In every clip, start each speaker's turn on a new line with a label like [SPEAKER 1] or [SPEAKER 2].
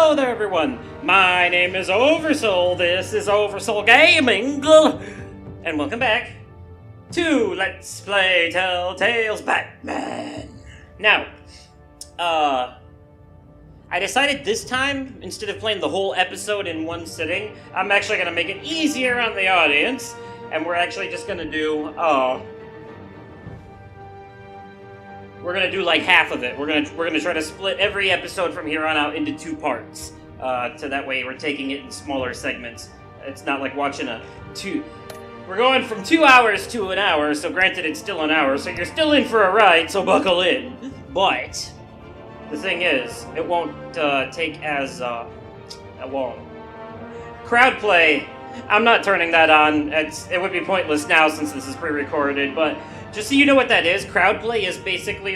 [SPEAKER 1] Hello there, everyone. My name is Oversoul. This is Oversoul Gaming, and welcome back to Let's Play Telltale's Batman. Now, I decided this time, instead of playing the whole episode in one sitting, I'm actually going to make it easier on the audience, and we're actually just going to do, we're going to do like half of it. We're going to try to split every episode from here on out into 2 parts, so that way we're taking it in smaller segments. It's not like watching we're going from 2 hours to an hour, so granted it's still an hour, so you're still in for a ride, so buckle in. But the thing is, it won't take as long. Crowd play, I'm not turning that on. It would be pointless now since this is pre-recorded, but just so you know what that is, crowd play is basically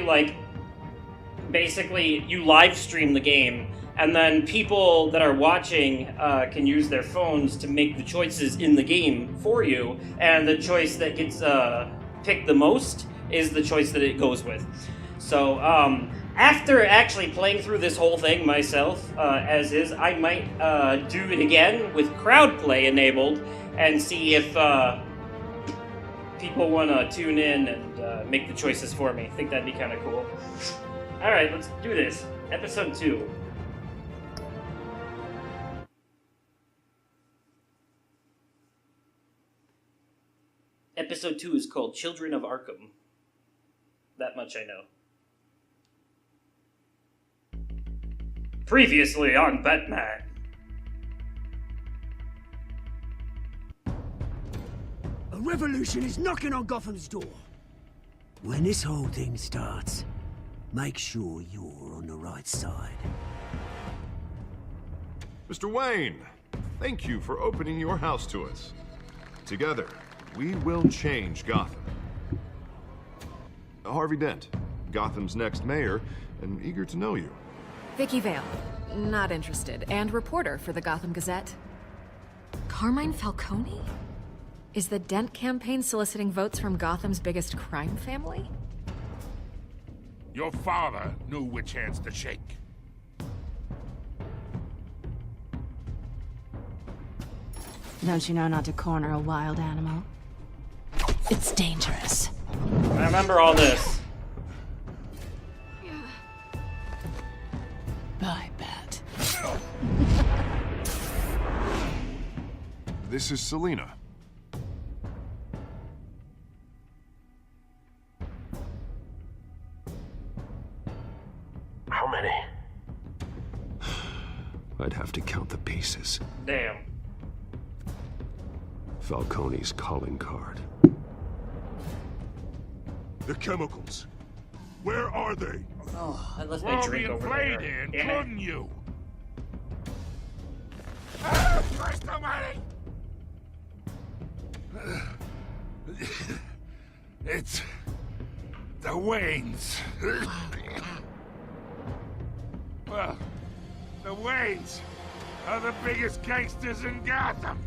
[SPEAKER 1] you live stream the game, and then people that are watching can use their phones to make the choices in the game for you, and the choice that gets picked the most is the choice that it goes with. So, after actually playing through this whole thing myself, as is, I might do it again with crowd play enabled and see if people want to tune in and make the choices for me. I think that'd be kind of cool. Alright, let's do this. Episode 2. Episode 2 is called Children of Arkham. That much I know. Previously on Batman.
[SPEAKER 2] A revolution is knocking on Gotham's door. When this whole thing starts, make sure you're on the right side.
[SPEAKER 3] Mr. Wayne, thank you for opening your house to us. Together, we will change Gotham. Harvey Dent, Gotham's next mayor, and eager to know you.
[SPEAKER 4] Vicky Vale, not interested, and reporter for the Gotham Gazette. Carmine Falcone? Is the Dent campaign soliciting votes from Gotham's biggest crime family?
[SPEAKER 5] Your father knew which hands to shake.
[SPEAKER 6] Don't you know not to corner a wild animal? It's dangerous.
[SPEAKER 1] I remember all this.
[SPEAKER 6] Bye, Bat.
[SPEAKER 3] This is Selina.
[SPEAKER 7] How many?
[SPEAKER 8] I'd have to count the pieces.
[SPEAKER 1] Damn.
[SPEAKER 8] Falcone's calling card.
[SPEAKER 5] The chemicals. Where are they?
[SPEAKER 1] Oh, I left
[SPEAKER 5] We're
[SPEAKER 1] my
[SPEAKER 5] all
[SPEAKER 1] drink
[SPEAKER 5] being
[SPEAKER 1] over
[SPEAKER 5] played
[SPEAKER 1] there.
[SPEAKER 5] in,
[SPEAKER 1] Damn it.
[SPEAKER 5] couldn't you? Ah, Christ almighty! It's the Waynes. Well, the Waynes are the biggest gangsters in Gotham.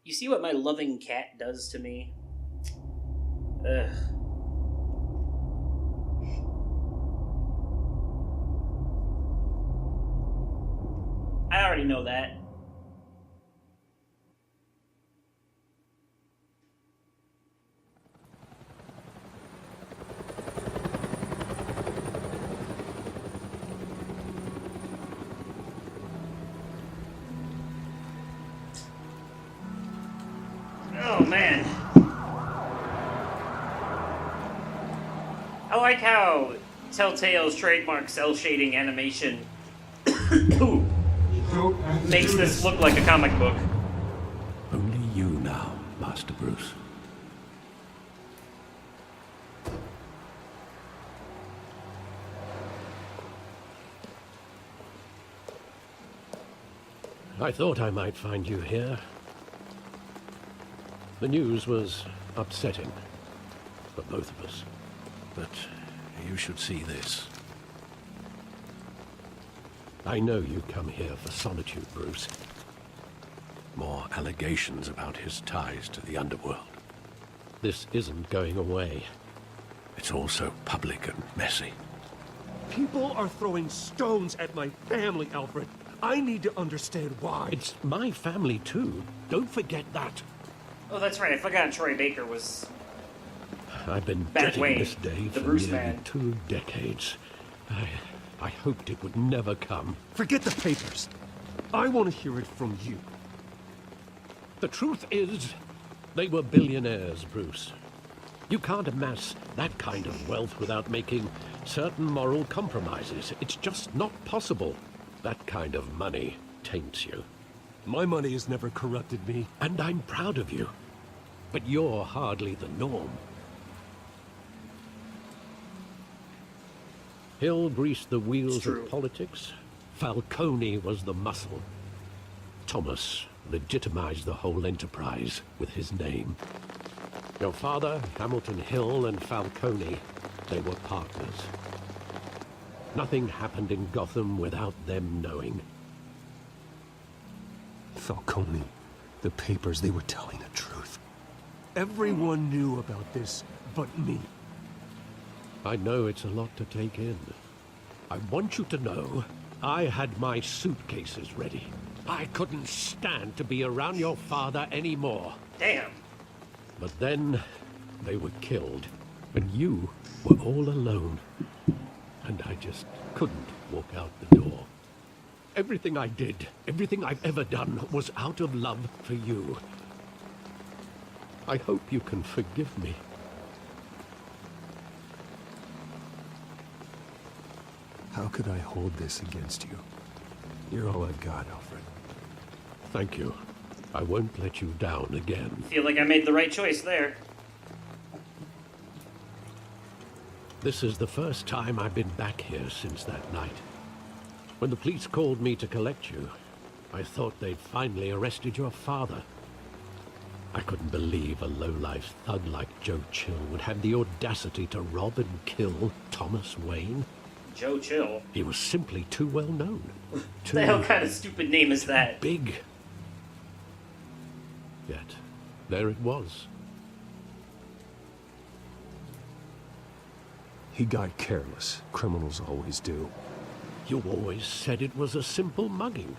[SPEAKER 1] You see what my loving cat does to me? Ugh. I already know that. Oh, man. I like how Telltale's trademark cel-shading animation makes this look like a comic book.
[SPEAKER 8] Only you now, Master Bruce.
[SPEAKER 9] I thought I might find you here. The news was upsetting for both of us. But you should see this. I know you come here for solitude, Bruce.
[SPEAKER 8] More allegations about his ties to the underworld.
[SPEAKER 9] This isn't going away.
[SPEAKER 8] It's all so public and messy.
[SPEAKER 7] People are throwing stones at my family, Alfred. I need to understand why.
[SPEAKER 9] It's my family, too. Don't forget that.
[SPEAKER 1] Oh, that's right. I forgot Troy Baker was...
[SPEAKER 9] I've been
[SPEAKER 1] That
[SPEAKER 9] dreading
[SPEAKER 1] way,
[SPEAKER 9] this day
[SPEAKER 1] the
[SPEAKER 9] for
[SPEAKER 1] Bruce
[SPEAKER 9] nearly
[SPEAKER 1] man.
[SPEAKER 9] 2 decades. I hoped it would never come.
[SPEAKER 7] Forget the papers. I want to hear it from you.
[SPEAKER 9] The truth is, they were billionaires, Bruce. You can't amass that kind of wealth without making certain moral compromises. It's just not possible. That kind of money taints you.
[SPEAKER 7] My money has never corrupted me.
[SPEAKER 9] And I'm proud of you. But you're hardly the norm. Hill greased the wheels of politics. Falcone was the muscle. Thomas legitimized the whole enterprise with his name. Your father, Hamilton Hill, and Falcone, they were partners. Nothing happened in Gotham without them knowing.
[SPEAKER 7] Falcone, the papers, they were telling the truth. Everyone knew about this but me.
[SPEAKER 9] I know it's a lot to take in. I want you to know I had my suitcases ready. I couldn't stand to be around your father anymore.
[SPEAKER 1] Damn.
[SPEAKER 9] But then they were killed, and you were all alone. And I just couldn't walk out the door. Everything I did, everything I've ever done, was out of love for you. I hope you can forgive me.
[SPEAKER 7] How could I hold this against you? You're all I've got, Alfred.
[SPEAKER 9] Thank you. I won't let you down again.
[SPEAKER 1] Feel like I made the right choice there.
[SPEAKER 9] This is the first time I've been back here since that night. When the police called me to collect you, I thought they'd finally arrested your father. I couldn't believe a lowlife thug like Joe Chill would have the audacity to rob and kill Thomas Wayne.
[SPEAKER 1] Joe Chill.
[SPEAKER 9] He was simply too well known.
[SPEAKER 1] What the hell kind of stupid name is that?
[SPEAKER 9] Big. Yet, there it was.
[SPEAKER 7] He got careless. Criminals always do.
[SPEAKER 9] You always said it was a simple mugging.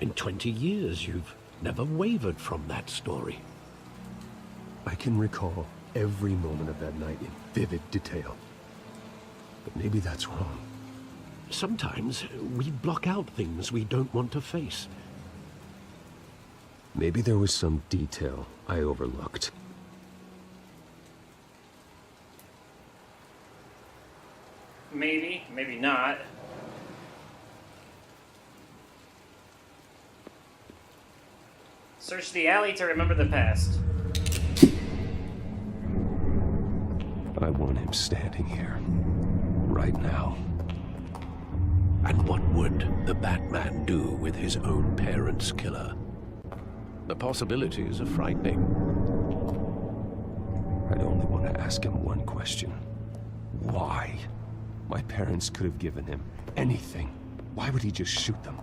[SPEAKER 9] In 20 years, you've never wavered from that story.
[SPEAKER 7] I can recall every moment of that night in vivid detail. But maybe that's wrong.
[SPEAKER 9] Sometimes we block out things we don't want to face.
[SPEAKER 7] Maybe there was some detail I overlooked.
[SPEAKER 1] Maybe, maybe not. Search the alley to remember the past.
[SPEAKER 7] I want him standing here. Right now.
[SPEAKER 8] And what would the Batman do with his own parents' killer? The possibilities are frightening.
[SPEAKER 7] I'd only want to ask him one question. Why? My parents could have given him anything. Why would he just shoot them?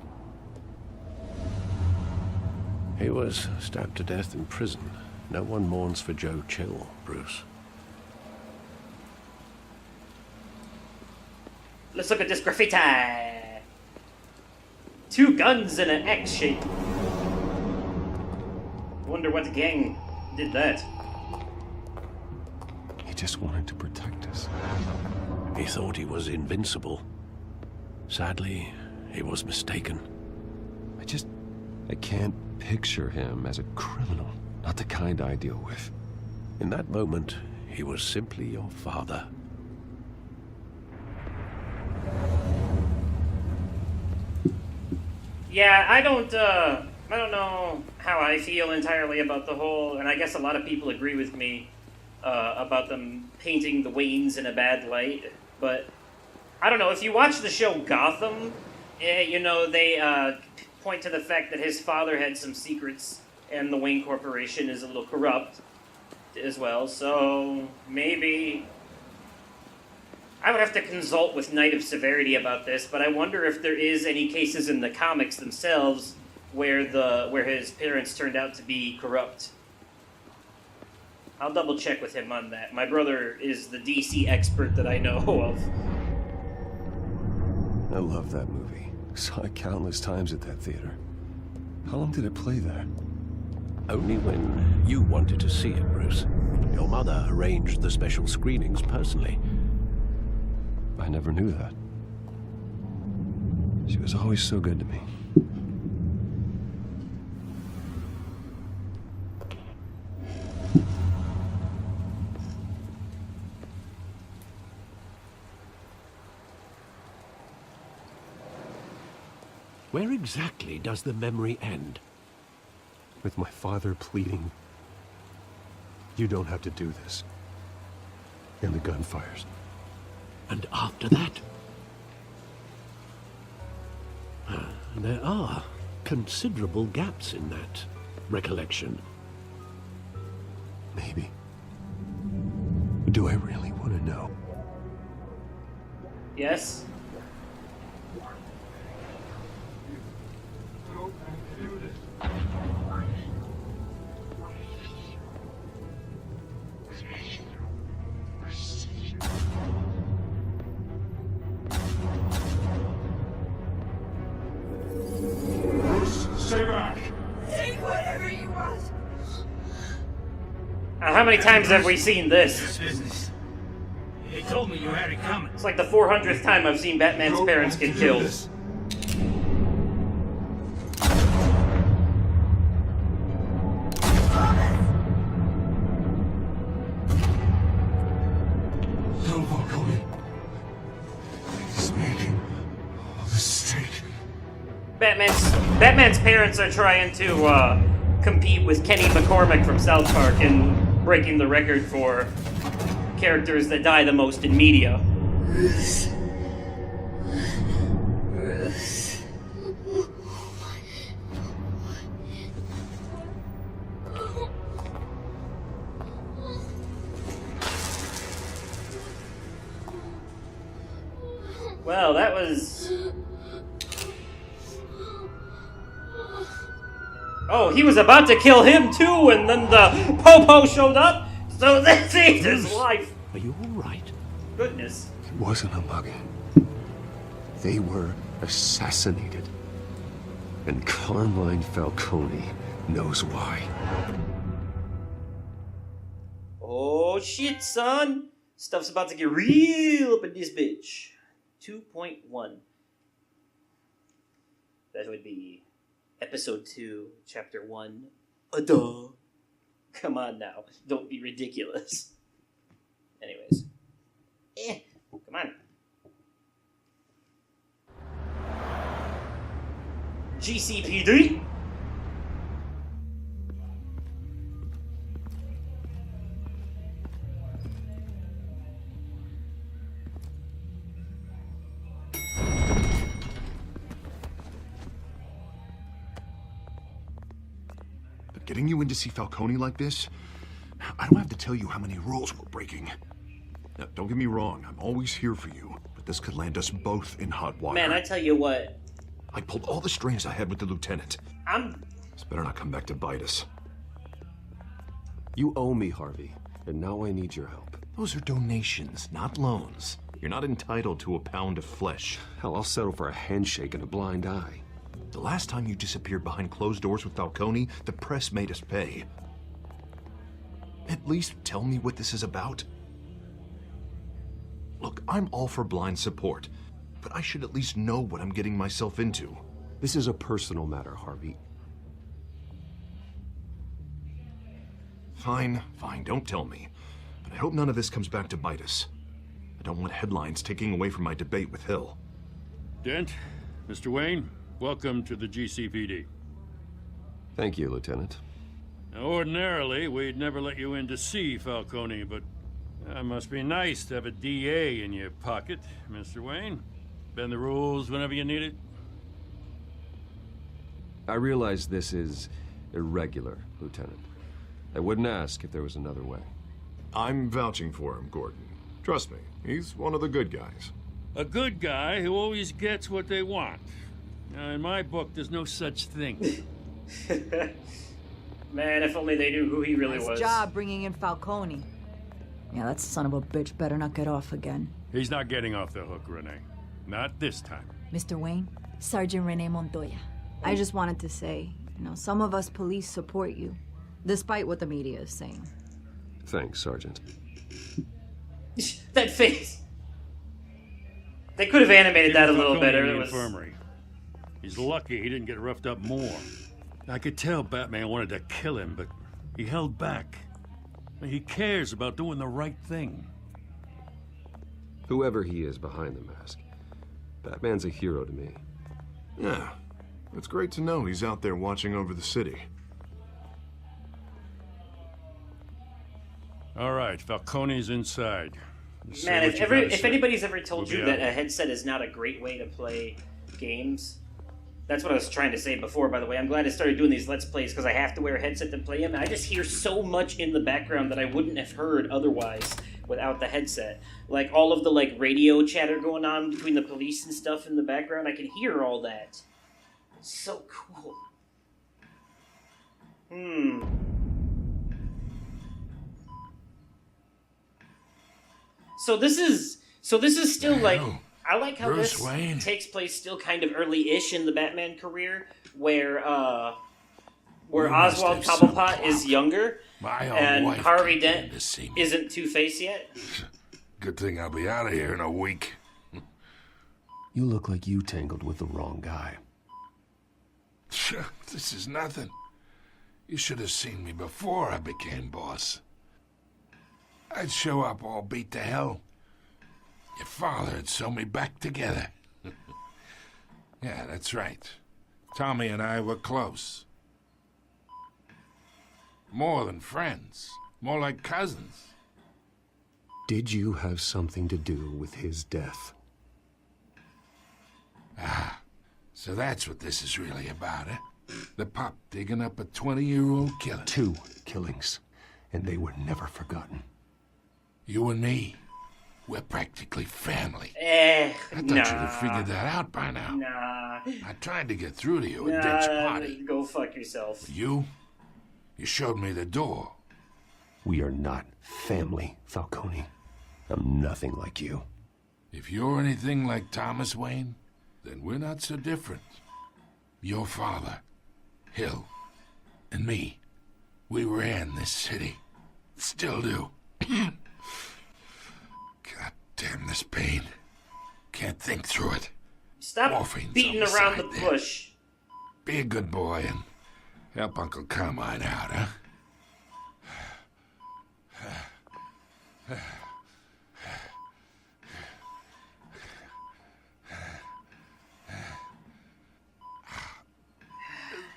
[SPEAKER 8] He was stabbed to death in prison. No one mourns for Joe Chill, Bruce.
[SPEAKER 1] Let's look at this graffiti. 2 guns in an X shape. Wonder what gang did that.
[SPEAKER 7] He just wanted to protect us.
[SPEAKER 8] He thought he was invincible. Sadly, he was mistaken.
[SPEAKER 7] I can't picture him as a criminal. Not the kind I deal with.
[SPEAKER 8] In that moment, he was simply your father.
[SPEAKER 1] Yeah, I don't know how I feel entirely about the whole, and I guess a lot of people agree with me about them painting the Waynes in a bad light, but I don't know, if you watch the show Gotham, you know, they point to the fact that his father had some secrets, and the Wayne Corporation is a little corrupt as well, so maybe I would have to consult with Knight of Severity about this, but I wonder if there is any cases in the comics themselves where his parents turned out to be corrupt. I'll double check with him on that. My brother is the DC expert that I know of.
[SPEAKER 7] I love that movie. Saw it countless times at that theater. How long did it play there?
[SPEAKER 8] Only when you wanted to see it, Bruce. Your mother arranged the special screenings personally.
[SPEAKER 7] I never knew that. She was always so good to me.
[SPEAKER 9] Where exactly does the memory end?
[SPEAKER 7] With my father pleading, "You don't have to do this." And the gun fires.
[SPEAKER 9] And after that? There are considerable gaps in that recollection.
[SPEAKER 7] Maybe. But do I really want to know?
[SPEAKER 1] Yes?
[SPEAKER 5] Stay back!
[SPEAKER 10] Take whatever you want!
[SPEAKER 1] How many times have we seen this?
[SPEAKER 2] Business. They told me you had it coming.
[SPEAKER 1] It's like the 400th time I've seen Batman's parents get killed.
[SPEAKER 2] Don't walk away. He's making a mistake.
[SPEAKER 1] Batman's parents are trying to compete with Kenny McCormick from South Park in breaking the record for characters that die the most in media.
[SPEAKER 10] Bruce.
[SPEAKER 1] Well, that was... Oh, he was about to kill him too, and then the Popo showed up, so that saved his life.
[SPEAKER 9] Are you all right?
[SPEAKER 1] Goodness.
[SPEAKER 7] It wasn't a mugging. They were assassinated. And Carmine Falcone knows why.
[SPEAKER 1] Oh shit, son. Stuff's about to get real up in this bitch. 2.1. That would be Episode 2, Chapter 1. Duh. Come on now. Don't be ridiculous. Anyways. Come on. GCPD?
[SPEAKER 3] But getting you in to see Falcone like this, I don't have to tell you how many rules we're breaking. Now, don't get me wrong, I'm always here for you, but this could land us both in hot water.
[SPEAKER 1] Man, I tell you what.
[SPEAKER 3] I pulled all the strings I had with the lieutenant. This better not come back to bite us.
[SPEAKER 7] You owe me, Harvey, and now I need your help.
[SPEAKER 3] Those are donations, not loans. You're not entitled to a pound of flesh.
[SPEAKER 7] Hell, I'll settle for a handshake and a blind eye.
[SPEAKER 3] The last time you disappeared behind closed doors with Falcone, the press made us pay. At least tell me what this is about. Look, I'm all for blind support, but I should at least know what I'm getting myself into.
[SPEAKER 7] This is a personal matter, Harvey.
[SPEAKER 3] Fine, don't tell me. But I hope none of this comes back to bite us. I don't want headlines taking away from my debate with Hill.
[SPEAKER 11] Dent, Mr. Wayne, welcome to the GCPD.
[SPEAKER 7] Thank you, Lieutenant.
[SPEAKER 11] Now, ordinarily, we'd never let you in to see Falcone, but that must be nice to have a DA in your pocket, Mr. Wayne. Bend the rules whenever you need it.
[SPEAKER 7] I realize this is irregular, Lieutenant. I wouldn't ask if there was another way.
[SPEAKER 3] I'm vouching for him, Gordon. Trust me, he's one of the good guys.
[SPEAKER 11] A good guy who always gets what they want. Now, in my book, there's no such thing.
[SPEAKER 1] Man, if only they knew who he really
[SPEAKER 12] Nice
[SPEAKER 1] was.
[SPEAKER 12] job bringing in Falcone. Yeah, that son of a bitch better not get off again.
[SPEAKER 11] He's not getting off the hook, Renee. Not this time.
[SPEAKER 12] Mr. Wayne, Sergeant Renee Montoya. I just wanted to say, some of us police support you, despite what the media is saying.
[SPEAKER 7] Thanks, Sergeant.
[SPEAKER 1] That face. They could have animated that a little
[SPEAKER 11] Falcone
[SPEAKER 1] better.
[SPEAKER 11] in the
[SPEAKER 1] It was...
[SPEAKER 11] infirmary. He's lucky he didn't get roughed up more. I could tell Batman wanted to kill him, but he held back. He cares about doing the right thing.
[SPEAKER 7] Whoever he is behind the mask, Batman's a hero to me.
[SPEAKER 3] Yeah, it's great to know he's out there watching over the city.
[SPEAKER 11] All right, Falcone's inside. Say
[SPEAKER 1] Man,
[SPEAKER 11] what you gotta
[SPEAKER 1] if
[SPEAKER 11] say.
[SPEAKER 1] anybody's ever told
[SPEAKER 11] We'll
[SPEAKER 1] you
[SPEAKER 11] be
[SPEAKER 1] that
[SPEAKER 11] out.
[SPEAKER 1] a headset is not a great way to play games, that's what I was trying to say before, by the way. I'm glad I started doing these Let's Plays because I have to wear a headset to play them, and I just hear so much in the background that I wouldn't have heard otherwise without the headset. Like, all of the, radio chatter going on between the police and stuff in the background, I can hear all that. So cool. So this is still I like how
[SPEAKER 5] Bruce
[SPEAKER 1] this
[SPEAKER 5] Wayne.
[SPEAKER 1] takes place still kind of early-ish in the Batman career, where Oswald
[SPEAKER 5] have some
[SPEAKER 1] Cobblepot is younger,
[SPEAKER 5] My own
[SPEAKER 1] and
[SPEAKER 5] wife
[SPEAKER 1] Harvey
[SPEAKER 5] came
[SPEAKER 1] Dent
[SPEAKER 5] to see me.
[SPEAKER 1] isn't Two-Face yet.
[SPEAKER 5] Good thing I'll be out of here in a week.
[SPEAKER 7] You look like you tangled with the wrong guy.
[SPEAKER 5] This is nothing. You should have seen me before I became boss. I'd show up all beat to hell. Your father had sewn me back together. Yeah, that's right. Tommy and I were close. More than friends. More like cousins.
[SPEAKER 7] Did you have something to do with his death?
[SPEAKER 5] So that's what this is really about, eh? The pup digging up a 20-year-old killer.
[SPEAKER 7] 2 killings, and they were never forgotten.
[SPEAKER 5] You and me, we're practically family.
[SPEAKER 1] I
[SPEAKER 5] I thought you'd have figured that out by now.
[SPEAKER 1] Nah.
[SPEAKER 5] I tried to get through to you at Dick's party.
[SPEAKER 1] Go fuck yourself.
[SPEAKER 5] You showed me the door.
[SPEAKER 7] We are not family, Falcone. I'm nothing like you.
[SPEAKER 5] If you're anything like Thomas Wayne, then we're not so different. Your father, Hill, and me, we ran this city. Still do. God damn this pain. Can't think through it.
[SPEAKER 1] Stop
[SPEAKER 5] Morphine's
[SPEAKER 1] beating
[SPEAKER 5] on the
[SPEAKER 1] around
[SPEAKER 5] side
[SPEAKER 1] the
[SPEAKER 5] there.
[SPEAKER 1] bush.
[SPEAKER 5] Be a good boy and help Uncle Carmine out, huh?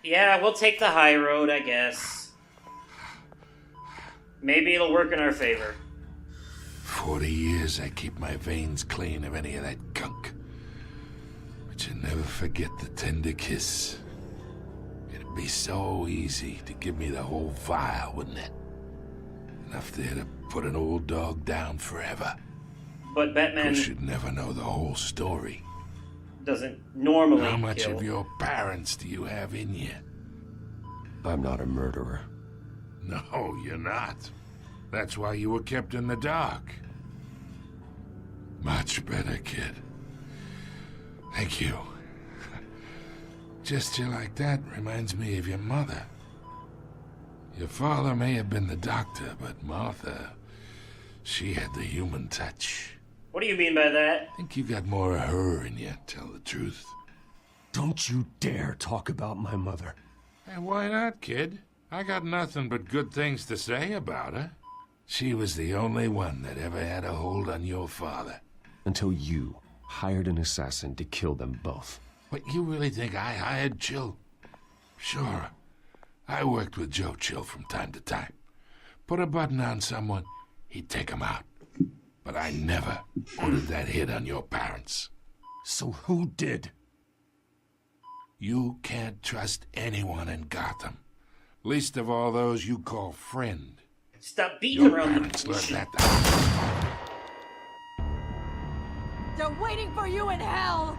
[SPEAKER 1] Yeah, we'll take the high road, I guess. Maybe it'll work in our favor.
[SPEAKER 5] 40 years I keep my veins clean of any of that gunk. But you never forget the tender kiss. It'd be so easy to give me the whole vial, wouldn't it? Enough there to put an old dog down forever.
[SPEAKER 1] But Batman
[SPEAKER 5] Of course, you'd never know the whole story.
[SPEAKER 1] doesn't normally
[SPEAKER 5] How much
[SPEAKER 1] kill.
[SPEAKER 5] of your parents do you have in you?
[SPEAKER 7] I'm not a murderer.
[SPEAKER 5] No, you're not. That's why you were kept in the dark. Much better, kid. Thank you. Gesture like that reminds me of your mother. Your father may have been the doctor, but Martha, she had the human touch.
[SPEAKER 1] What do you mean by that?
[SPEAKER 5] I think you got more of her in you, tell the truth.
[SPEAKER 7] Don't you dare talk about my mother.
[SPEAKER 5] Hey, why not, kid? I got nothing but good things to say about her. She was the only one that ever had a hold on your father.
[SPEAKER 7] Until you hired an assassin to kill them both.
[SPEAKER 5] What, you really think I hired Chill? Sure. I worked with Joe Chill from time to time. Put a button on someone, he'd take him out. But I never ordered that hit on your parents.
[SPEAKER 7] So who did?
[SPEAKER 5] You can't trust anyone in Gotham. Least of all those you call friend.
[SPEAKER 1] Stop beating
[SPEAKER 5] Your
[SPEAKER 1] around the
[SPEAKER 5] parents learned
[SPEAKER 1] bush.
[SPEAKER 5] that.
[SPEAKER 12] They're waiting for you in hell!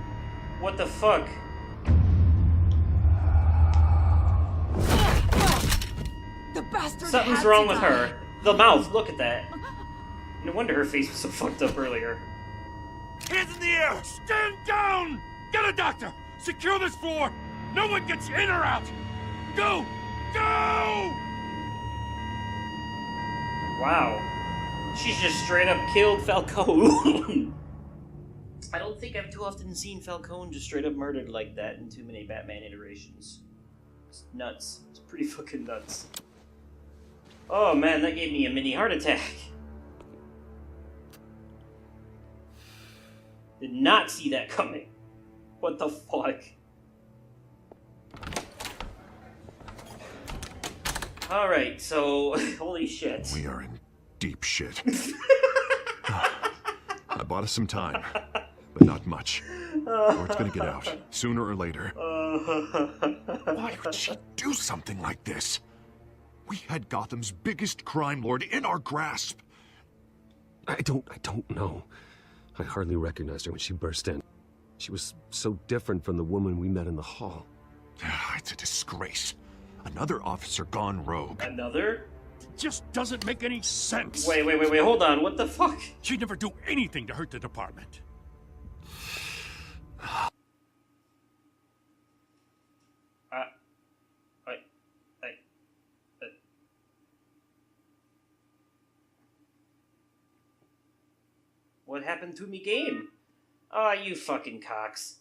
[SPEAKER 1] What the fuck?
[SPEAKER 12] The bastard.
[SPEAKER 1] Something's wrong with her. The mouth, look at that. No wonder her face was so fucked up earlier.
[SPEAKER 11] Hands in the air! Stand down! Get a doctor! Secure this floor! No one gets in or out! Go! Go!
[SPEAKER 1] Wow. She's just straight up killed Falcone. I don't think I've too often seen Falcone just straight up murdered like that in too many Batman iterations. It's nuts. It's pretty fucking nuts. Oh man, that gave me a mini heart attack. Did not see that coming. What the fuck? Alright, so, holy shit.
[SPEAKER 3] We are in deep shit. I bought us some time, but not much. Or it's gonna get out, sooner or later. Why would she do something like this? We had Gotham's biggest crime lord in our grasp.
[SPEAKER 7] I don't know. I hardly recognized her when she burst in. She was so different from the woman we met in the hall.
[SPEAKER 3] It's a disgrace. Another officer gone rogue.
[SPEAKER 1] Another?
[SPEAKER 11] It just doesn't make any sense.
[SPEAKER 1] Wait, hold on. What the fuck?
[SPEAKER 11] She'd never do anything to hurt the department.
[SPEAKER 1] What happened to me game? Ah, you fucking cocks.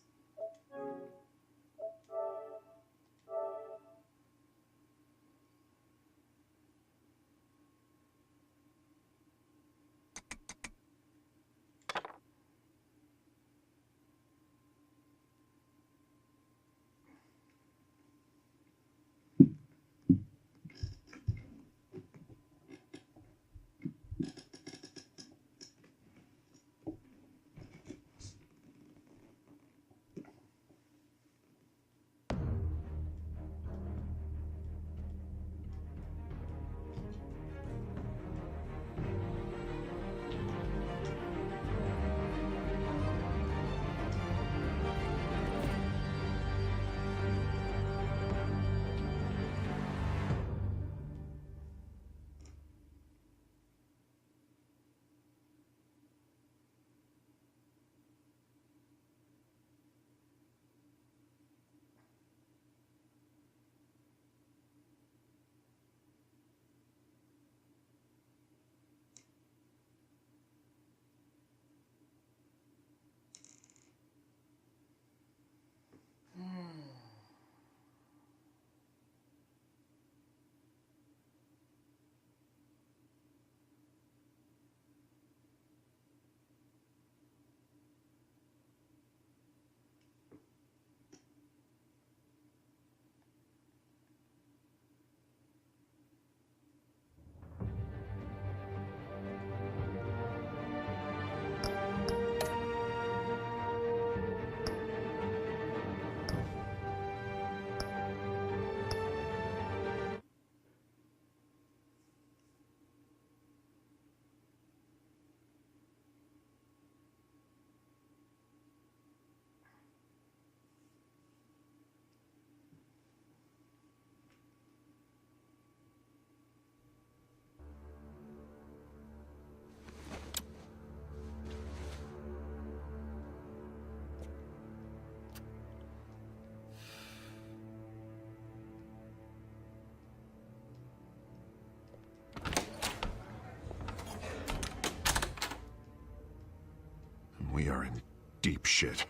[SPEAKER 3] We are in deep shit.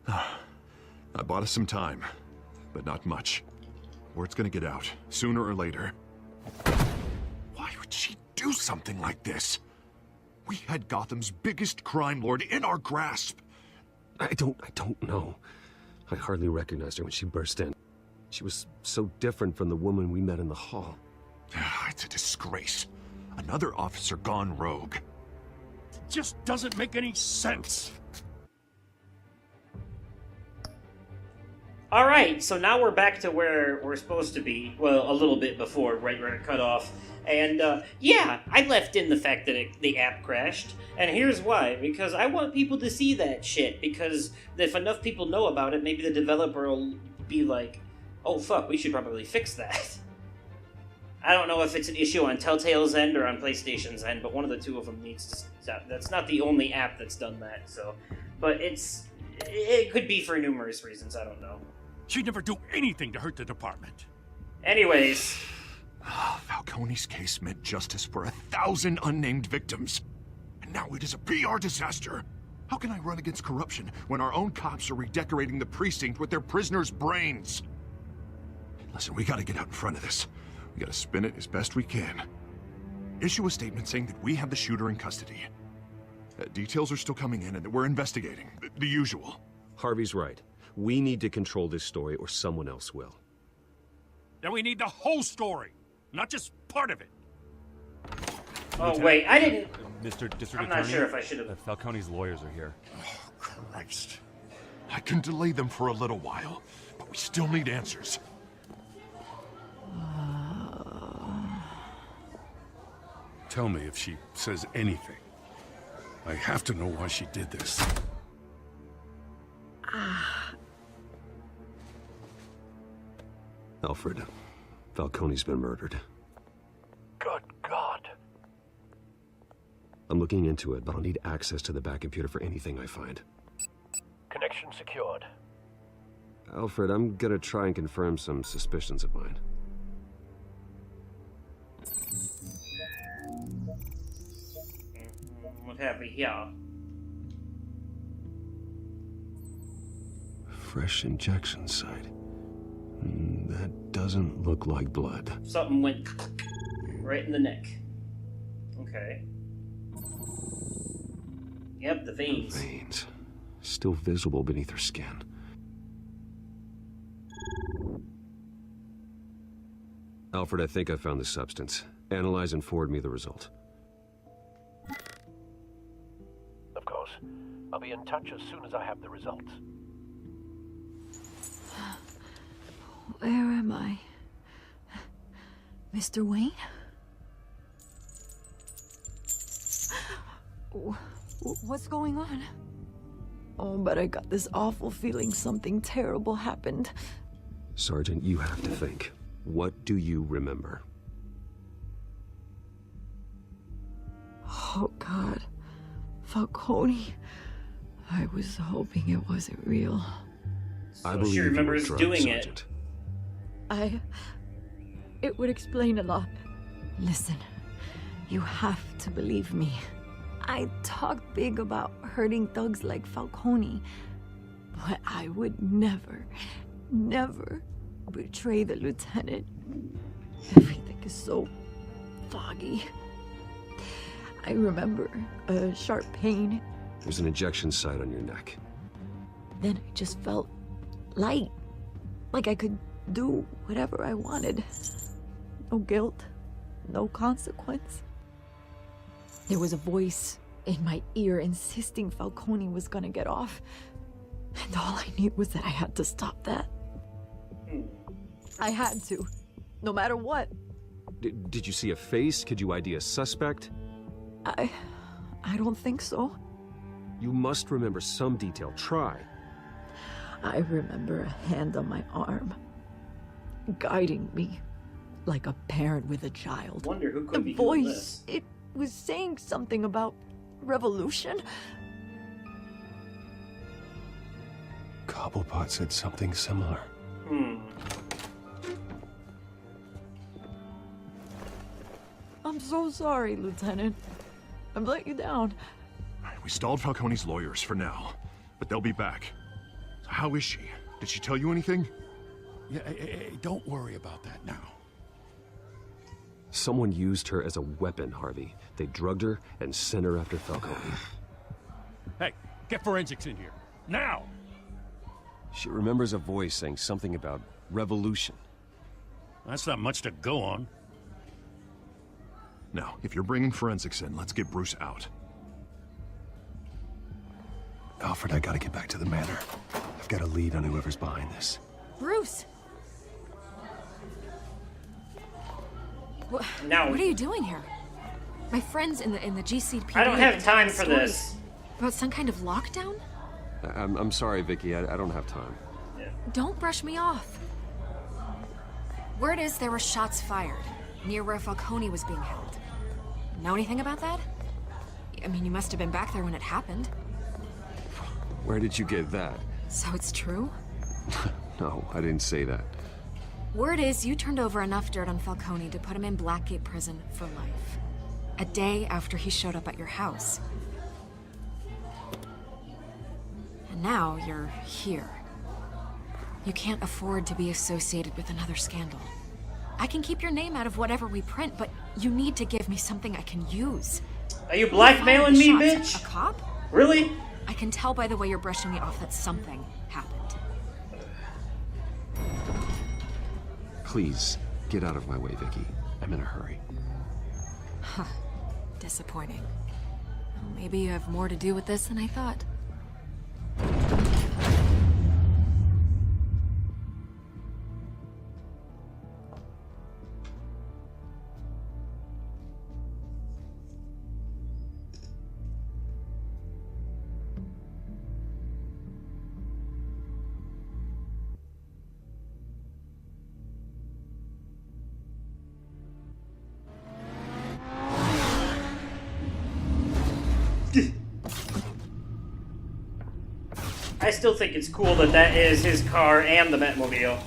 [SPEAKER 3] I bought us some time, but not much. Or it's gonna get out, sooner or later. Why would she do something like this? We had Gotham's biggest crime lord in our grasp.
[SPEAKER 7] I don't know. I hardly recognized her when she burst in. She was so different from the woman we met in the hall.
[SPEAKER 3] It's a disgrace. Another officer gone rogue.
[SPEAKER 11] Just doesn't make any sense.
[SPEAKER 1] All right, so now we're back to where we're supposed to be. Well, a little bit before, right where it cut off. And yeah, I left in the fact that the app crashed. And here's why. Because I want people to see that shit. Because if enough people know about it, maybe the developer will be like, oh fuck, we should probably fix that. I don't know if it's an issue on Telltale's end or on PlayStation's end, but one of the two of them needs to stop. That's not the only app that's done that, so... But it could be for numerous reasons, I don't know.
[SPEAKER 11] She'd never do anything to hurt the department.
[SPEAKER 1] Anyways...
[SPEAKER 3] Falcone's case meant justice for 1,000 unnamed victims. And now it is a PR disaster. How can I run against corruption when our own cops are redecorating the precinct with their prisoners' brains? Listen, we gotta get out in front of this. We gotta spin it as best we can. Issue a statement saying that we have the shooter in custody. Details are still coming in and that we're investigating. The usual.
[SPEAKER 7] Harvey's right. We need to control this story or someone else will.
[SPEAKER 11] Then we need the whole story, not just part of it.
[SPEAKER 1] Oh, wait, I didn't...
[SPEAKER 13] Mr. District
[SPEAKER 1] I'm not sure if I should have...
[SPEAKER 13] Falcone's lawyers are here.
[SPEAKER 3] Oh, Christ. I can delay them for a little while, but we still need answers.
[SPEAKER 11] Tell me if she says anything. I have to know why she did this.
[SPEAKER 7] Alfred, Falcone's been murdered.
[SPEAKER 8] Good God.
[SPEAKER 7] I'm looking into it, but I'll need access to the back computer for anything I find.
[SPEAKER 8] Connection secured.
[SPEAKER 7] Alfred, I'm gonna try and confirm some suspicions of mine.
[SPEAKER 1] What have we here?
[SPEAKER 7] Fresh injection site. That doesn't look like blood.
[SPEAKER 1] Something went right in the neck. Okay. Yep, the veins.
[SPEAKER 7] Veins. Still visible beneath her skin. Alfred, I think I found the substance. Analyze and forward me the result.
[SPEAKER 8] Of course. I'll be in touch as soon as I have the results.
[SPEAKER 12] Where am I? Mr. Wayne? What's going on? Oh, but I got this awful feeling something terrible happened.
[SPEAKER 7] Sergeant, you have to think. What do you remember?
[SPEAKER 12] Oh, God. Falcone. I was hoping it wasn't real.
[SPEAKER 7] I believe
[SPEAKER 1] she remembers
[SPEAKER 7] you were
[SPEAKER 1] doing
[SPEAKER 7] Sergeant.
[SPEAKER 1] it.
[SPEAKER 12] It would explain a lot. Listen, you have to believe me. I talked big about hurting thugs like Falcone, but I would never, never betray the lieutenant. Everything is so foggy. I remember a sharp pain.
[SPEAKER 7] There's an injection site on your neck.
[SPEAKER 12] Then I just felt light, like I could do whatever I wanted. No guilt, no consequence. There was a voice in my ear insisting Falcone was gonna get off. And all I knew was that I had to stop that. I had to, no matter what.
[SPEAKER 7] Did you see a face? Could you ID a suspect?
[SPEAKER 12] I don't think so.
[SPEAKER 7] You must remember some detail. Try.
[SPEAKER 12] I remember a hand on my arm, guiding me like a parent with a child.
[SPEAKER 1] Wonder who could be
[SPEAKER 12] the
[SPEAKER 1] doing
[SPEAKER 12] voice,
[SPEAKER 1] this.
[SPEAKER 12] it was saying something about revolution.
[SPEAKER 7] Cobblepot said something similar.
[SPEAKER 12] I'm so sorry, Lieutenant. I've let you down.
[SPEAKER 3] We stalled Falcone's lawyers for now, but they'll be back. So how is she? Did she tell you anything?
[SPEAKER 11] Yeah, hey, don't worry about that now.
[SPEAKER 7] Someone used her as a weapon, Harvey. They drugged her and sent her after Falcone.
[SPEAKER 11] Hey, get forensics in here. Now!
[SPEAKER 7] She remembers a voice saying something about revolution.
[SPEAKER 11] That's not much to go on.
[SPEAKER 3] Now, if you're bringing forensics in, let's get Bruce out.
[SPEAKER 7] Alfred, I gotta get back to the manor. I've got a lead on whoever's behind this.
[SPEAKER 4] Bruce!
[SPEAKER 1] Now,
[SPEAKER 4] what are you doing here? My friends in the GCPD.
[SPEAKER 1] I don't have time for this.
[SPEAKER 4] About some kind of lockdown?
[SPEAKER 7] I'm sorry, Vicky. I don't have time.
[SPEAKER 4] Don't brush me off. Word is there were shots fired near where Falcone was being held. Know anything about that? I mean, you must have been back there when it happened.
[SPEAKER 7] Where did you get that?
[SPEAKER 4] So it's true?
[SPEAKER 7] No, I didn't say that.
[SPEAKER 4] Word is you turned over enough dirt on Falcone to put him in Blackgate Prison for life. A day after he showed up at your house. And now you're here. You can't afford to be associated with another scandal. I can keep your name out of whatever we print, but you need to give me something I can use.
[SPEAKER 1] Are you blackmailing me, bitch?
[SPEAKER 4] A cop?
[SPEAKER 1] Really?
[SPEAKER 4] I can tell by the way you're brushing me off that something happened.
[SPEAKER 7] Please, get out of my way, Vicky. I'm in a hurry.
[SPEAKER 4] Huh. Disappointing. Well, maybe you have more to do with this than I thought.
[SPEAKER 1] I still think it's cool that that is his car and the Batmobile.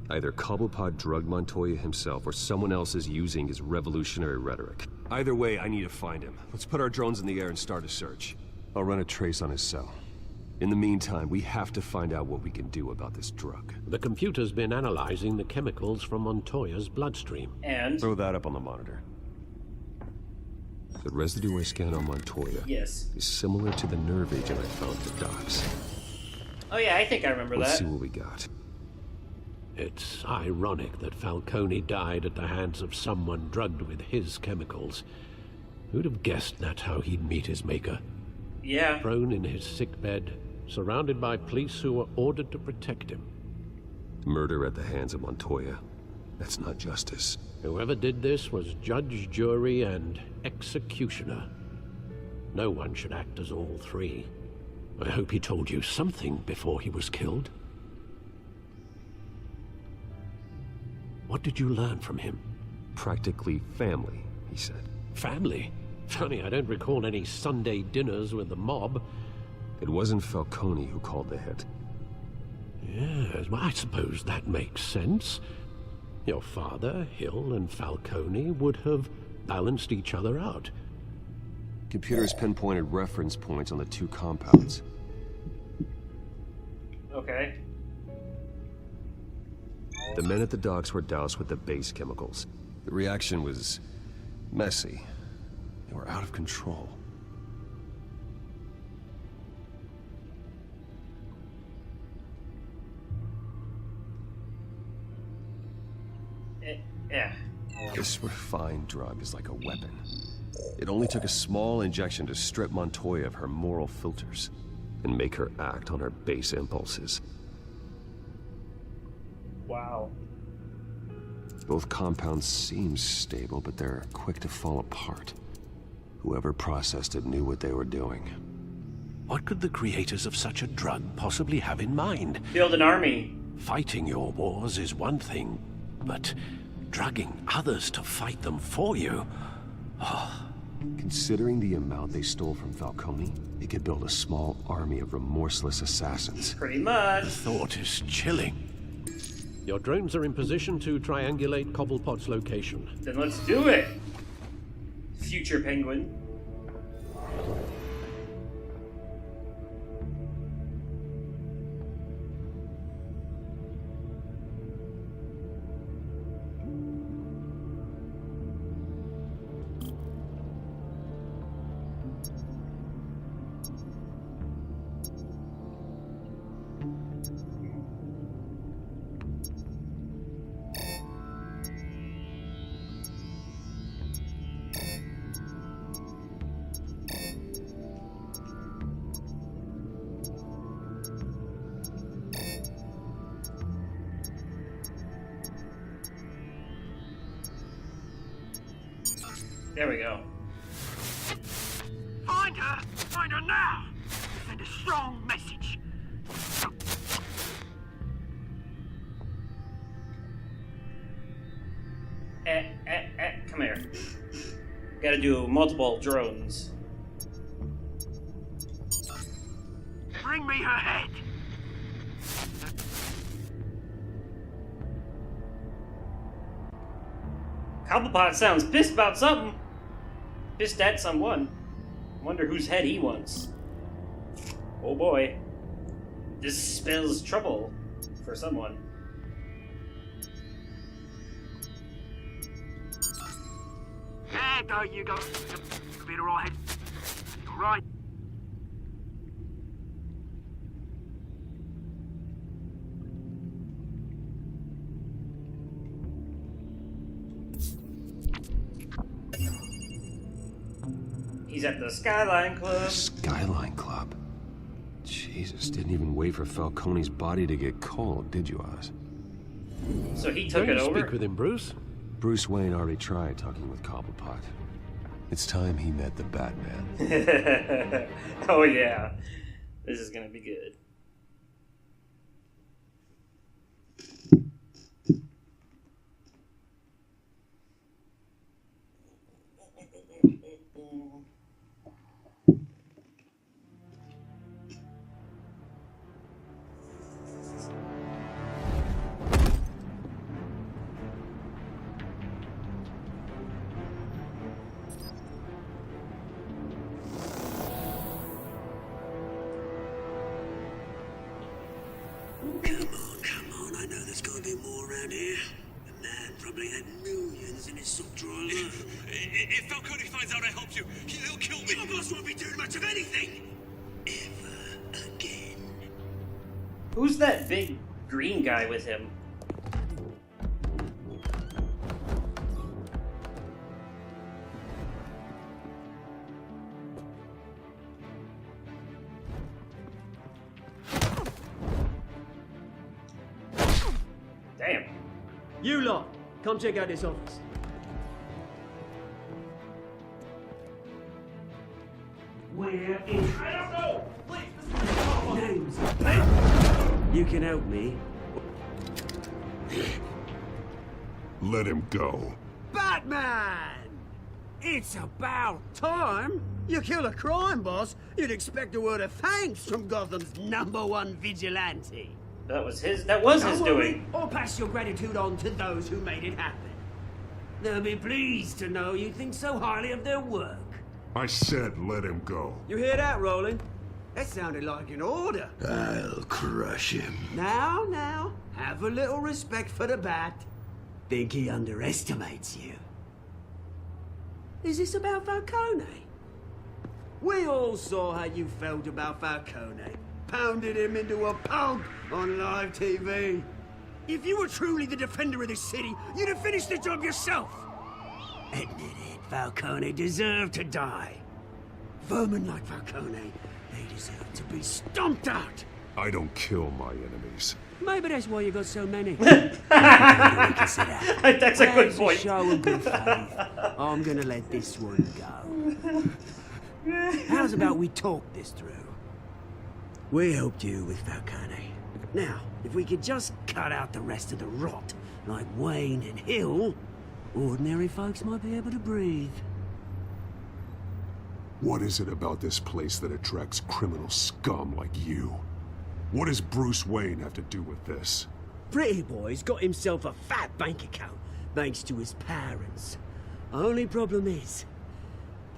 [SPEAKER 7] Either Cobblepot drugged Montoya himself or someone else is using his revolutionary rhetoric. Either way, I need to find him. Let's put our drones in the air and start a search. I'll run a trace on his cell. In the meantime, we have to find out what we can do about this drug.
[SPEAKER 9] The computer's been analyzing the chemicals from Montoya's bloodstream.
[SPEAKER 1] And?
[SPEAKER 7] Throw that up on the monitor. The residue I scanned on Montoya is similar to the nerve agent I found at the docks.
[SPEAKER 1] Oh yeah, I think I remember
[SPEAKER 7] Let's
[SPEAKER 1] that.
[SPEAKER 7] see what we got.
[SPEAKER 9] It's ironic that Falcone died at the hands of someone drugged with his chemicals. Who'd have guessed that's how he'd meet his maker?
[SPEAKER 1] Yeah.
[SPEAKER 9] Prone in his sickbed, surrounded by police who were ordered to protect him.
[SPEAKER 7] Murder at the hands of Montoya. That's not justice.
[SPEAKER 9] Whoever did this was judge, jury, and executioner. No one should act as all three. I hope he told you something before he was killed. What did you learn from him?
[SPEAKER 7] Practically family, he said.
[SPEAKER 9] Family? Funny, I don't recall any Sunday dinners with the mob.
[SPEAKER 7] It wasn't Falcone who called the hit.
[SPEAKER 9] Yes, well, I suppose that makes sense. Your father, Hill, and Falcone would have balanced each other out.
[SPEAKER 7] Computers pinpointed reference points on the two compounds.
[SPEAKER 1] Okay.
[SPEAKER 7] The men at the docks were doused with the base chemicals. The reaction was messy. They were out of control.
[SPEAKER 1] Yeah.
[SPEAKER 7] This refined drug is like a weapon. It only took a small injection to strip Montoya of her moral filters and make her act on her base impulses.
[SPEAKER 1] Wow.
[SPEAKER 7] Both compounds seem stable, but they're quick to fall apart. Whoever processed it knew what they were doing.
[SPEAKER 5] What could the creators of such a drug possibly have in mind?
[SPEAKER 1] Build an army.
[SPEAKER 5] Fighting your wars is one thing, but drugging others to fight them for you? Oh.
[SPEAKER 7] Considering the amount they stole from Falcone, they could build a small army of remorseless assassins.
[SPEAKER 1] Pretty much.
[SPEAKER 5] The thought is chilling.
[SPEAKER 9] Your drones are in position to triangulate Cobblepot's location.
[SPEAKER 1] Then let's do it. Future Penguin. There we go.
[SPEAKER 2] Find her! Find her now! Send a strong message.
[SPEAKER 1] Come here. Gotta do multiple drones.
[SPEAKER 2] Bring me her head.
[SPEAKER 1] Cobblepot sounds pissed about something. Pissed at someone. Wonder whose head he wants. Oh boy. This spells trouble for someone.
[SPEAKER 2] There you go. Bit alright. Right.
[SPEAKER 1] He's at the Skyline Club.
[SPEAKER 7] Skyline Club? Jesus, didn't even wait for Falcone's body to get cold, did you, Oz?
[SPEAKER 1] So he took it over?
[SPEAKER 9] Speak with him, Bruce.
[SPEAKER 7] Bruce Wayne already tried talking with Cobblepot. It's time he met the Batman.
[SPEAKER 1] Oh yeah. This is gonna be good.
[SPEAKER 2] Come on, I know there's gotta be more around here. The man probably had millions in his sock drawer alone.
[SPEAKER 14] If Falcone finds out I helped you, he'll kill me.
[SPEAKER 2] Your boss won't be doing much of anything. Ever again.
[SPEAKER 1] Who's that big green guy with him? Damn.
[SPEAKER 2] You lot, come check out this office. We're in. I don't know. Please, names. You can help me.
[SPEAKER 3] Let him go.
[SPEAKER 2] Batman! It's about time. You kill a crime boss, you'd expect a word of thanks from Gotham's #1 vigilante.
[SPEAKER 1] That was his
[SPEAKER 2] Don't worry,
[SPEAKER 1] doing.
[SPEAKER 2] or pass your gratitude on to those who made it happen. They'll be pleased to know you think so highly of their work.
[SPEAKER 3] I said let him go.
[SPEAKER 2] You hear that, Roland? That sounded like an order.
[SPEAKER 10] I'll crush him.
[SPEAKER 2] Now, have a little respect for the Bat. Think he underestimates you. Is this about Falcone? We all saw how you felt about Falcone. Pounded him into a pulp on live TV. If you were truly the defender of this city, you'd have finished the job yourself. Admit it, Falcone deserved to die. Vermin like Falcone, they deserve to be stomped out.
[SPEAKER 3] I don't kill my enemies.
[SPEAKER 2] Maybe that's why you got so many.
[SPEAKER 1] That's a good
[SPEAKER 2] As
[SPEAKER 1] point.
[SPEAKER 2] show of good faith, I'm gonna let this one go. How's about we talk this through? We helped you with Falcone. Now, if we could just cut out the rest of the rot, like Wayne and Hill, ordinary folks might be able to breathe.
[SPEAKER 3] What is it about this place that attracts criminal scum like you? What does Bruce Wayne have to do with this?
[SPEAKER 2] Pretty Boy's got himself a fat bank account, thanks to his parents. Only problem is,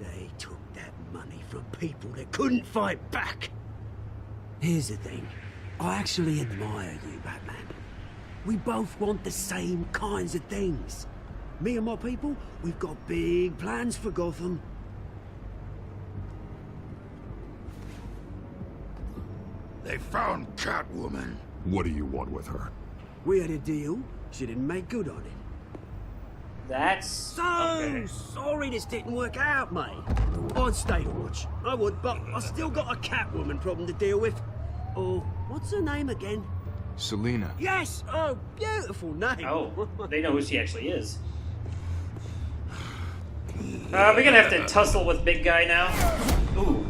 [SPEAKER 2] they took that money from people that couldn't fight back. Here's the thing. I actually admire you, Batman. We both want the same kinds of things. Me and my people, we've got big plans for Gotham.
[SPEAKER 10] They found Catwoman.
[SPEAKER 3] What do you want with her?
[SPEAKER 2] We had a deal. She didn't make good on it.
[SPEAKER 1] That's
[SPEAKER 2] So
[SPEAKER 1] okay.
[SPEAKER 2] sorry this didn't work out, mate. I'd stay to watch. I would, but I still got a Catwoman problem to deal with. Oh, what's her name again?
[SPEAKER 10] Selina.
[SPEAKER 2] Yes! Oh, beautiful name.
[SPEAKER 1] Oh, they know who she actually is. We're gonna have to tussle with big guy now. Ooh.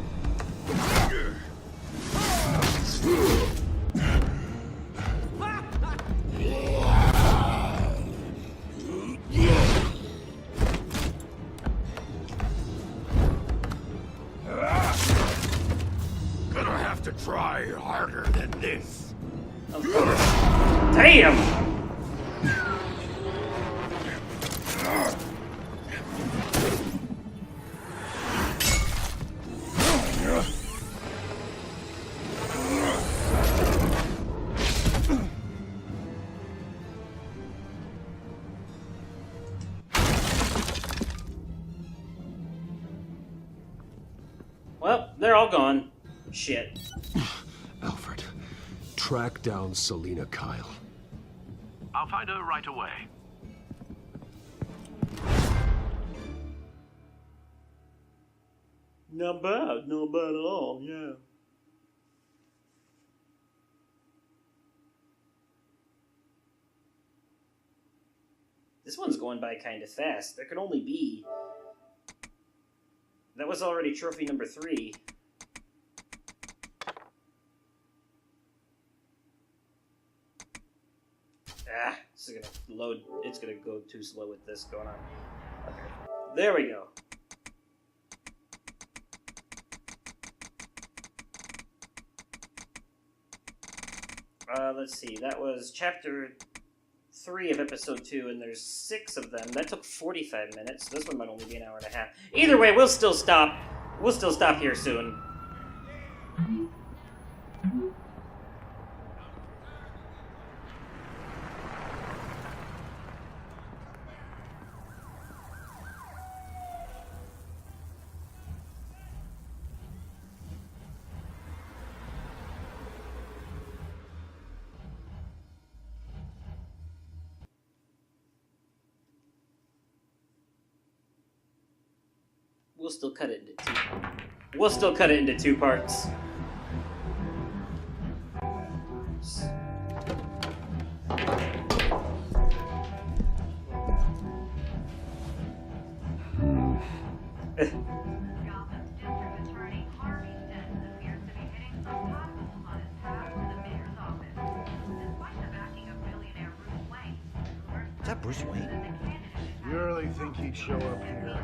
[SPEAKER 10] Gonna have to try harder than this.
[SPEAKER 1] Of course. Damn! Well, they're all gone. Shit.
[SPEAKER 7] Alfred, track down Selina Kyle.
[SPEAKER 9] I'll find her right away.
[SPEAKER 1] Not bad at all, yeah. This one's going by kind of fast. There could only be... That was already trophy number 3. This is gonna load. It's gonna go too slow with this going on. Okay. There we go. Let's see. That was chapter 3 of episode 2, and there's 6 of them. That took 45 minutes. This one might only be an hour and a half. Either way, we'll still stop. We'll still stop here soon. We'll still cut it into 2. We'll still cut it into 2 parts.
[SPEAKER 10] Is that Bruce Wayne? You really think he'd show up here?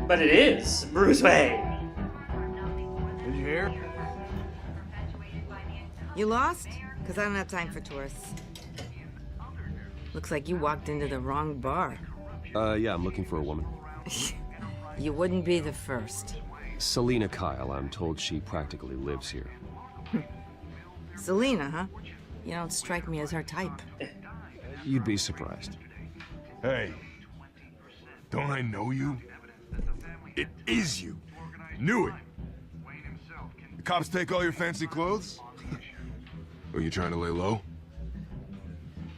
[SPEAKER 1] But it is Bruce Wayne.
[SPEAKER 10] Did you hear?
[SPEAKER 15] You lost? Because I don't have time for tourists. Looks like you walked into the wrong bar.
[SPEAKER 7] Yeah, I'm looking for a woman.
[SPEAKER 15] You wouldn't be the first.
[SPEAKER 7] Selina Kyle, I'm told she practically lives here.
[SPEAKER 15] Selina, huh? You don't strike me as her type.
[SPEAKER 7] You'd be surprised.
[SPEAKER 3] Hey, don't I know you? It is you. Knew it. The cops take all your fancy clothes? Are you trying to lay low?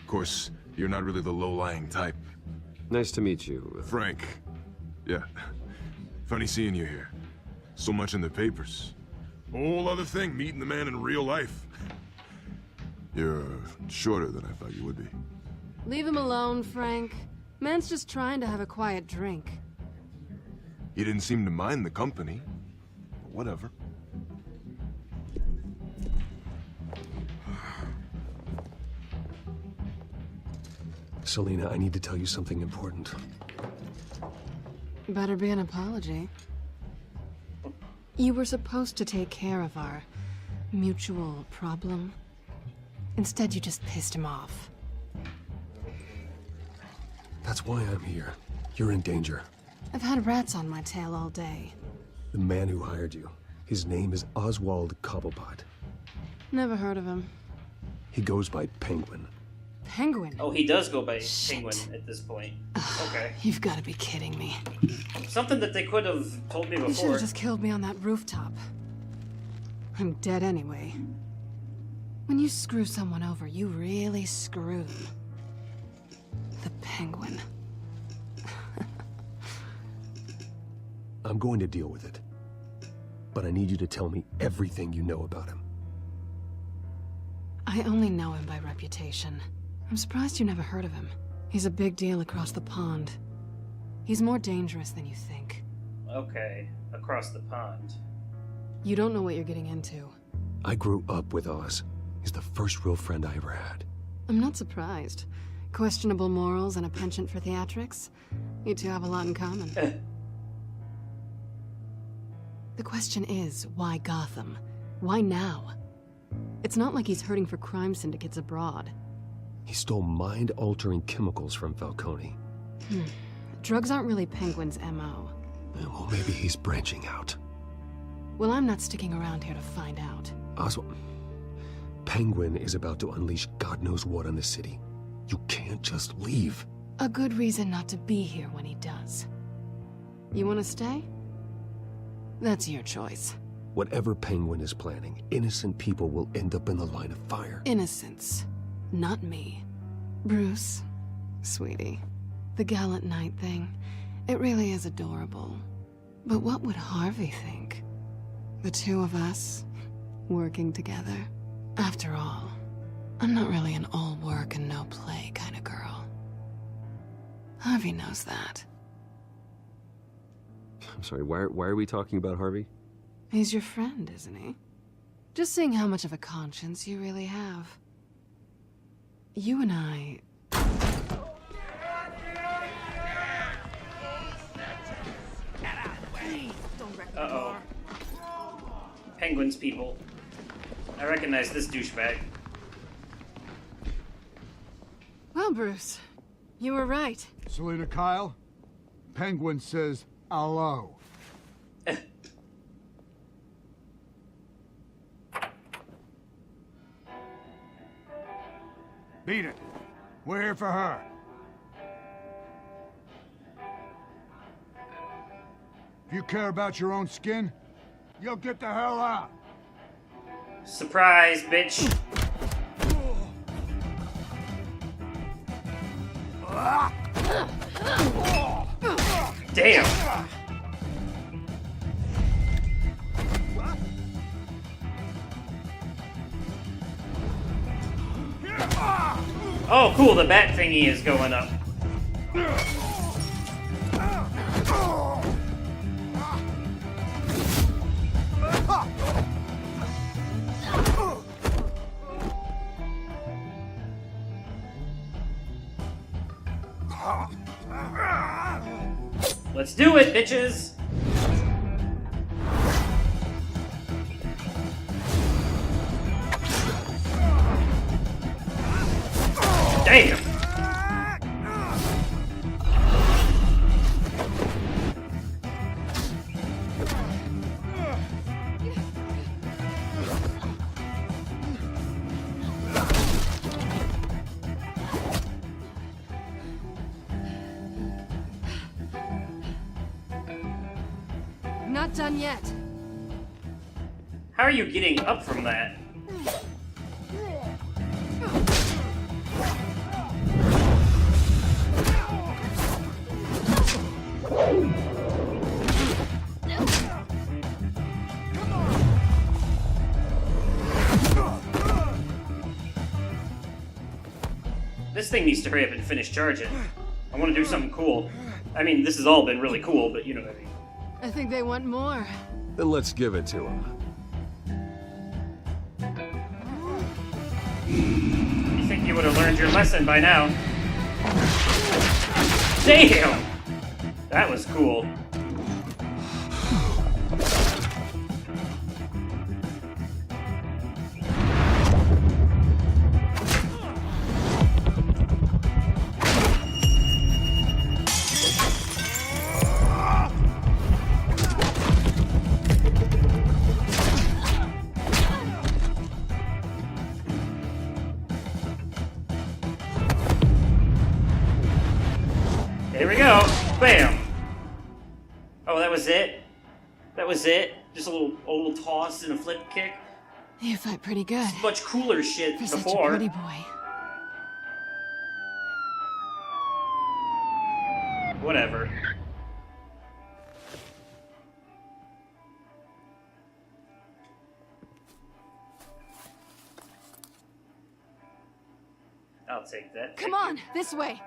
[SPEAKER 3] Of course, you're not really the low-lying type.
[SPEAKER 7] Nice to meet you.
[SPEAKER 3] Frank. Yeah. Funny seeing you here. So much in the papers. Whole other thing, meeting the man in real life. You're shorter than I thought you would be.
[SPEAKER 16] Leave him alone, Frank. Man's just trying to have a quiet drink.
[SPEAKER 3] He didn't seem to mind the company. But whatever.
[SPEAKER 7] Selina, I need to tell you something important.
[SPEAKER 16] Better be an apology. You were supposed to take care of our mutual problem. Instead, you just pissed him off.
[SPEAKER 7] That's why I'm here. You're in danger.
[SPEAKER 16] I've had rats on my tail all day.
[SPEAKER 7] The man who hired you, his name is Oswald Cobblepot.
[SPEAKER 16] Never heard of him.
[SPEAKER 7] He goes by Penguin.
[SPEAKER 16] Penguin?
[SPEAKER 1] Oh, he does go by Penguin at this point. Okay.
[SPEAKER 16] You've got to be kidding me.
[SPEAKER 1] Something that they could have told me
[SPEAKER 16] You should
[SPEAKER 1] before.
[SPEAKER 16] have just killed me on that rooftop. I'm dead anyway. When you screw someone over, you really screw them. The Penguin.
[SPEAKER 7] I'm going to deal with it. But I need you to tell me everything you know about him.
[SPEAKER 16] I only know him by reputation. I'm surprised you never heard of him. He's a big deal across the pond. He's more dangerous than you think.
[SPEAKER 1] Okay, across the pond.
[SPEAKER 16] You don't know what you're getting into.
[SPEAKER 7] I grew up with Oz. He's the first real friend I ever had.
[SPEAKER 16] I'm not surprised. Questionable morals and a penchant for theatrics. You two have a lot in common. The question is, why Gotham? Why now? It's not like he's hurting for crime syndicates abroad.
[SPEAKER 7] He stole mind-altering chemicals from Falcone.
[SPEAKER 16] Drugs aren't really Penguin's MO.
[SPEAKER 7] Well, maybe he's branching out.
[SPEAKER 16] Well, I'm not sticking around here to find out.
[SPEAKER 7] Oswald, Penguin is about to unleash God knows what on the city. You can't just leave.
[SPEAKER 16] A good reason not to be here when he does. You want to stay? That's your choice.
[SPEAKER 7] Whatever Penguin is planning, innocent people will end up in the line of fire.
[SPEAKER 16] Innocence. Not me. Bruce, sweetie, the gallant knight thing, it really is adorable. But what would Harvey think? The two of us, working together. After all, I'm not really an all work and no play kind of girl. Harvey knows that.
[SPEAKER 7] I'm sorry, why are we talking about Harvey?
[SPEAKER 16] He's your friend, isn't he? Just seeing how much of a conscience you really have. You and I...
[SPEAKER 1] Uh-oh. Penguin's people. I recognize this douchebag.
[SPEAKER 16] Well, Bruce, you were right.
[SPEAKER 10] Selina Kyle, Penguin says hello. Beat it. We're here for her. If you care about your own skin, you'll get the hell out.
[SPEAKER 1] Surprise, bitch. Damn. Oh, cool, the bat thingy is going up. Let's do it, bitches! Damn!
[SPEAKER 16] Not done yet.
[SPEAKER 1] How are you getting up from that? This thing needs to hurry up and finish charging. I want to do something cool. I mean, this has all been really cool, but you know what I mean.
[SPEAKER 16] I think they want more.
[SPEAKER 7] Then let's give it to him.
[SPEAKER 1] You think you would have learned your lesson by now? Damn! That was cool. Here we go. Bam. Oh, that was it? That was it? Just a little toss and a flip kick?
[SPEAKER 16] You fight pretty good.
[SPEAKER 1] Much cooler shit
[SPEAKER 16] For
[SPEAKER 1] before.
[SPEAKER 16] such a pretty boy.
[SPEAKER 1] Whatever. I'll take that.
[SPEAKER 16] Come on, this way.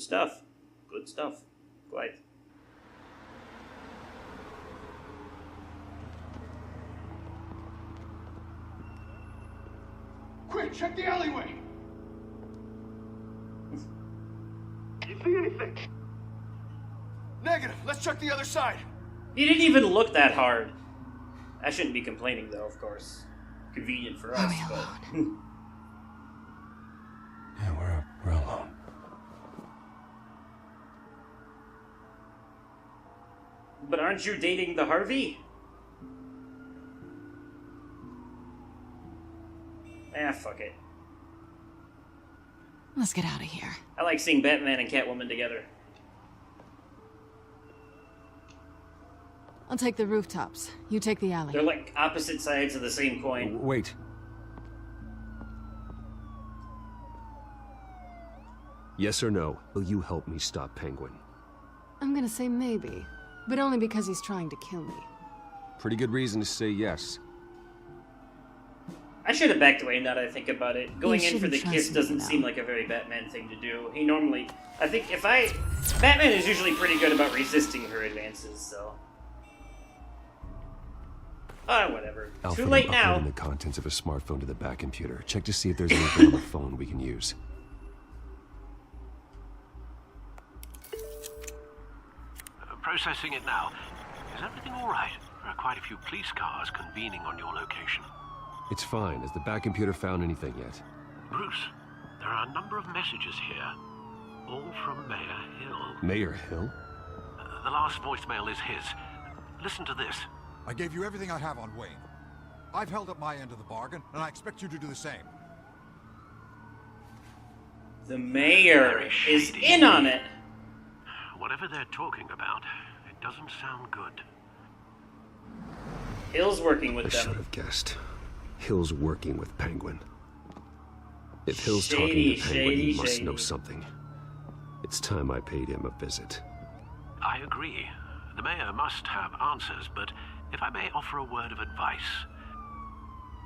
[SPEAKER 1] stuff. Good stuff. Quite.
[SPEAKER 10] Quick, check the alleyway! You see anything? Negative. Let's check the other side.
[SPEAKER 1] He didn't even look that hard. I shouldn't be complaining, though, of course. Convenient for us, but...
[SPEAKER 5] Yeah, we're alone.
[SPEAKER 1] But aren't you dating the Harvey? Fuck it.
[SPEAKER 16] Let's get out of here.
[SPEAKER 1] I like seeing Batman and Catwoman together.
[SPEAKER 16] I'll take the rooftops. You take the alley.
[SPEAKER 1] They're like opposite sides of the same coin.
[SPEAKER 7] Wait. Yes or no, will you help me stop Penguin?
[SPEAKER 16] I'm gonna say maybe, but only because he's trying to kill me.
[SPEAKER 7] Pretty good reason to say yes.
[SPEAKER 1] I should have backed away now that I think about it. Going in for the
[SPEAKER 16] shouldn't
[SPEAKER 1] kiss
[SPEAKER 16] trust me
[SPEAKER 1] doesn't
[SPEAKER 16] now.
[SPEAKER 1] seem like a very Batman thing to do. He normally... I think if I... Batman is usually pretty good about resisting her advances, so... whatever.
[SPEAKER 7] Alfred,
[SPEAKER 1] Too late
[SPEAKER 7] I'm
[SPEAKER 1] now.
[SPEAKER 7] uploading the contents of a smartphone to the back computer. Check to see if there's anything on the phone we can use.
[SPEAKER 8] Processing it now. Is everything all right? There are quite a few police cars convening on your location.
[SPEAKER 7] It's fine. Has the back computer found anything yet?
[SPEAKER 8] Bruce, there are a number of messages here, all from Mayor Hill.
[SPEAKER 7] Mayor Hill?
[SPEAKER 8] The last voicemail is his. Listen to this.
[SPEAKER 17] I gave you everything I have on Wayne. I've held up my end of the bargain, and I expect you to do the same.
[SPEAKER 1] The mayor is in on it.
[SPEAKER 8] Whatever they're talking about, it doesn't sound good.
[SPEAKER 1] Hill's working with
[SPEAKER 7] I
[SPEAKER 1] them.
[SPEAKER 7] should have guessed. Hill's working with Penguin. If Hill's
[SPEAKER 1] Shady,
[SPEAKER 7] talking to Penguin,
[SPEAKER 1] shady,
[SPEAKER 7] he must
[SPEAKER 1] shady.
[SPEAKER 7] know something. It's time I paid him a visit.
[SPEAKER 8] I agree. The mayor must have answers, but if I may offer a word of advice.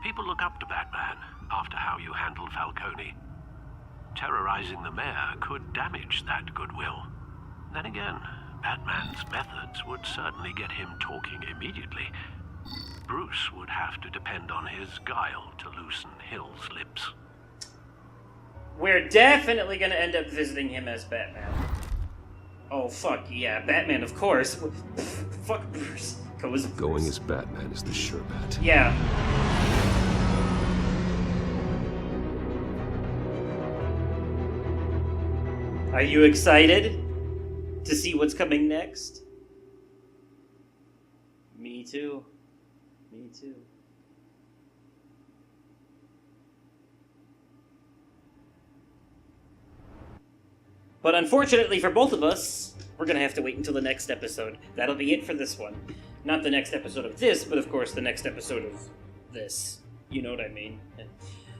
[SPEAKER 8] People look up to Batman after how you handled Falcone. Terrorizing the mayor could damage that goodwill. Then again, Batman's methods would certainly get him talking immediately. Bruce would have to depend on his guile to loosen Hill's lips.
[SPEAKER 1] We're definitely gonna end up visiting him as Batman. Oh, fuck yeah, Batman, of course. Fuck Bruce.
[SPEAKER 7] Going as Batman is the sure bet.
[SPEAKER 1] Yeah. Are you excited to see what's coming next? Me too. Me too. But unfortunately for both of us, we're going to have to wait until the next episode. That'll be it for this one. Not the next episode of this, but of course the next episode of this. You know what I mean.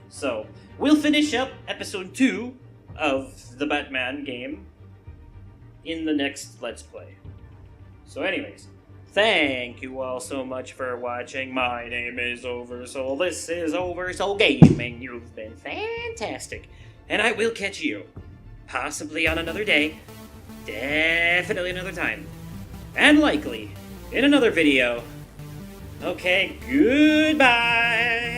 [SPEAKER 1] So, we'll finish up episode 2 of the Batman game in the next Let's Play. So anyways, thank you all so much for watching. My name is Oversoul. This is Oversoul Gaming. You've been fantastic. And I will catch you. Possibly on another day. Definitely another time. And likely in another video. Okay, goodbye.